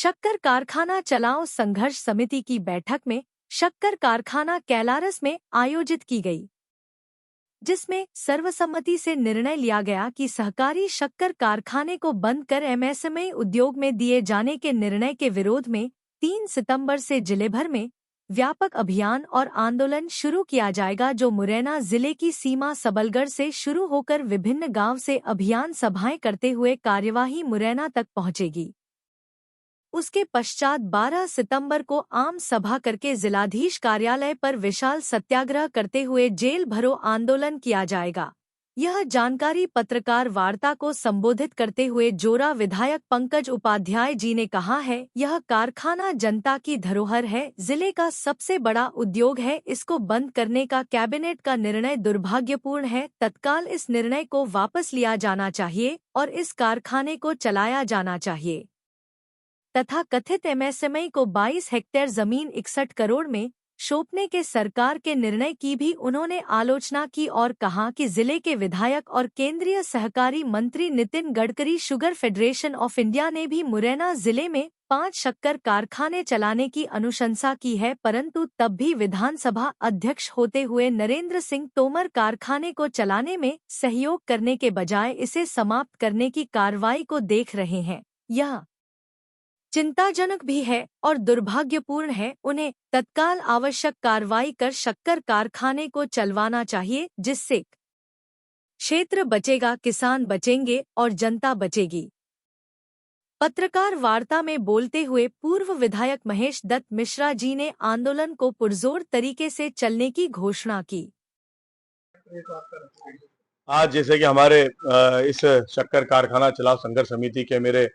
शक्कर कारखाना चलाओ संघर्ष समिति की बैठक में शक्कर कारखाना कैलारस में आयोजित की गई, जिसमें सर्वसम्मति से निर्णय लिया गया कि सहकारी शक्कर कारखाने को बंद कर एमएसएमई उद्योग में दिए जाने के निर्णय के विरोध में 3 सितंबर से जिले भर में व्यापक अभियान और आंदोलन शुरू किया जाएगा, जो मुरैना जिले की सीमा सबलगढ़ से शुरू होकर विभिन्न गांव से अभियान सभाएं करते हुए कार्यवाही मुरैना तक पहुंचेगी। उसके पश्चात 12 सितंबर को आम सभा करके जिलाधीश कार्यालय पर विशाल सत्याग्रह करते हुए जेल भरो आंदोलन किया जाएगा। यह जानकारी पत्रकार वार्ता को संबोधित करते हुए जोरा विधायक पंकज उपाध्याय जी ने कहा है, यह कारखाना जनता की धरोहर है, जिले का सबसे बड़ा उद्योग है, इसको बंद करने का कैबिनेट का निर्णय दुर्भाग्यपूर्ण है। तत्काल इस निर्णय को वापस लिया जाना चाहिए और इस कारखाने को चलाया जाना चाहिए तथा कथित एमएसएमई को 22 हेक्टेयर जमीन 61 करोड़ में सौंपने के सरकार के निर्णय की भी उन्होंने आलोचना की और कहा कि जिले के विधायक और केंद्रीय सहकारी मंत्री Nitin Gadkari sugar federation of India ने भी मुरैना जिले में 5 शक्कर कारखाने चलाने की अनुशंसा की है, परंतु तब भी विधानसभा अध्यक्ष होते हुए नरेंद्र सिंह तोमर कारखाने को चलाने में सहयोग करने के बजाय इसे समाप्त करने की कार्रवाई को देख रहे हैं। यह चिंताजनक भी है और दुर्भाग्यपूर्ण है। उन्हें तत्काल आवश्यक कार्रवाई कर शक्कर कारखाने को चलवाना चाहिए, जिससे क्षेत्र बचेगा, किसान बचेंगे और जनता बचेगी। पत्रकार वार्ता में बोलते हुए पूर्व विधायक महेश दत्त मिश्रा जी ने आंदोलन को पुरजोर तरीके से चलने की घोषणा की। आज जैसे कि हमारे इस शक्कर कारखाना चलाओ संघर्ष समिति के मेरे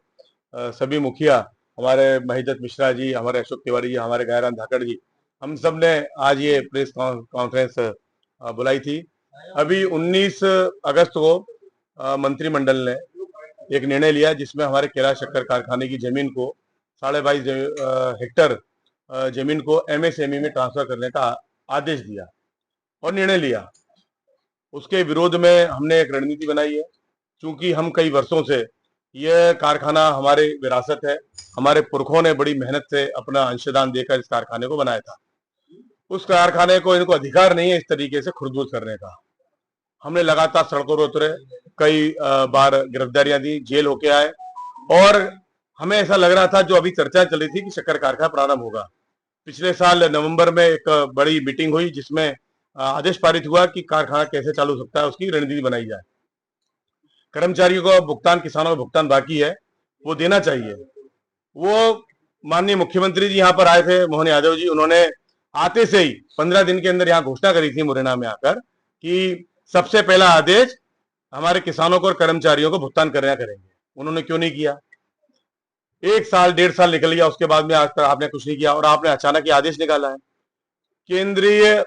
सभी मुखिया, हमारे महेश दत्त मिश्रा जी, हमारे अशोक तिवारी जी, हमारे गायराम धाकड़ जी, हम सब ने आज ये प्रेस कॉन्फ्रेंस बुलाई थी। अभी 19 अगस्त को मंत्रिमंडल ने एक निर्णय लिया जिसमें हमारे कैलाश शक्कर कारखाने की जमीन को 22.5 हेक्टेयर जमीन को एमएसएमई में ट्रांसफर करने का आदेश दिया और निर्णय लिया। उसके विरोध में हमने एक रणनीति बनाई है। चूंकि हम कई वर्षों से यह कारखाना हमारे विरासत है, हमारे पुरखों ने बड़ी मेहनत से अपना अंशदान देकर इस कारखाने को बनाया था। उस कारखाने को इनको अधिकार नहीं है इस तरीके से खुरदबुद करने का। हमने लगातार सड़कों पर उतरे, कई बार गिरफ्तारियां दी, जेल होके आए और हमें ऐसा लग रहा था, जो अभी चर्चा चल रही थी कि शक्कर कारखाना प्रारंभ होगा। पिछले साल नवंबर में एक बड़ी मीटिंग हुई जिसमें आदेश पारित हुआ कि कारखाना कैसे चालू हो सकता है, उसकी रणनीति बनाई जाए। कर्मचारियों को भुगतान, किसानों का भुगतान बाकी है, वो देना चाहिए। वो माननीय मुख्यमंत्री जी यहाँ पर आए थे, मोहन यादव जी, उन्होंने आते से ही 15 दिन के अंदर यहाँ घोषणा करी थी मुरैना में आकर कि सबसे पहला आदेश हमारे किसानों को और कर्मचारियों को भुगतान करेंगे। उन्होंने क्यों नहीं किया? 1 साल 1.5 साल निकल गया, उसके बाद में आज तक आपने कुछ नहीं किया और आपने अचानक ये आदेश निकाला है। केंद्रीय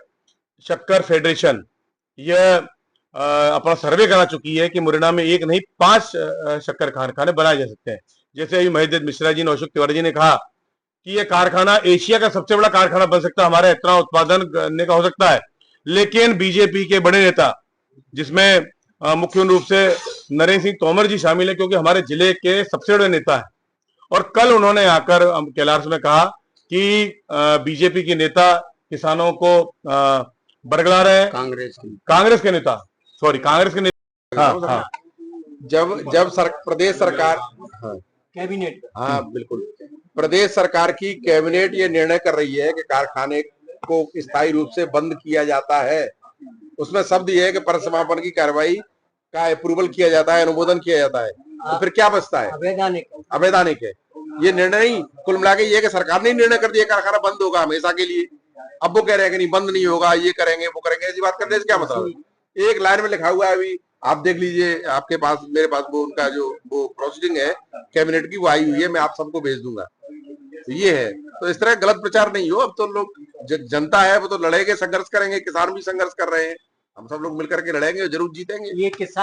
शक्कर फेडरेशन यह अपना सर्वे करा चुकी है कि मुरैना में एक नहीं 5 शक्कर कारखाने बनाए जा सकते हैं। जैसे अभी महेश दत्त मिश्रा जी ने, अशोक तिवारी जी ने कहा कि यह कारखाना एशिया का सबसे बड़ा कारखाना बन सकता है, हमारा इतना उत्पादन करने का हो सकता है। लेकिन बीजेपी के बड़े नेता, जिसमें मुख्य रूप से नरेंद्र सिंह तोमर जी शामिल है, क्योंकि हमारे जिले के सबसे बड़े नेता है, और कल उन्होंने आकर कैलाश में कहा कि बीजेपी के नेता किसानों को बरगला रहे हैं। कांग्रेस के नेता जब प्रदेश सरकार कैबिनेट, हाँ बिल्कुल, प्रदेश सरकार की कैबिनेट ये निर्णय कर रही है कि कारखाने को स्थायी रूप से बंद किया जाता है। उसमें शब्द ये है कि परिसमापन की कार्रवाई का अप्रूवल किया जाता है, अनुमोदन किया जाता है, तो फिर क्या बचता है? अवैधानिक है ये निर्णय। नहीं, कुल मिला के ये कि सरकार ने निर्णय कर दिया कारखाना बंद होगा हमेशा के लिए। अब वो कह रहे हैं कि नहीं, बंद नहीं होगा, ये करेंगे वो करेंगे, ऐसी बात करने से क्या मतलब? एक लाइन में लिखा हुआ है, अभी आप देख लीजिए, आपके पास, मेरे पास वो उनका जो वो प्रोसीडिंग है कैबिनेट की, वो आई हुई है, मैं आप सबको भेज दूंगा। तो ये है, तो इस तरह गलत प्रचार नहीं हो। अब तो लोग, जनता है वो तो लड़ेंगे, संघर्ष करेंगे, किसान भी संघर्ष कर रहे हैं, हम सब लोग मिलकर के लड़ेंगे और जरूर जीतेंगे। ये किसान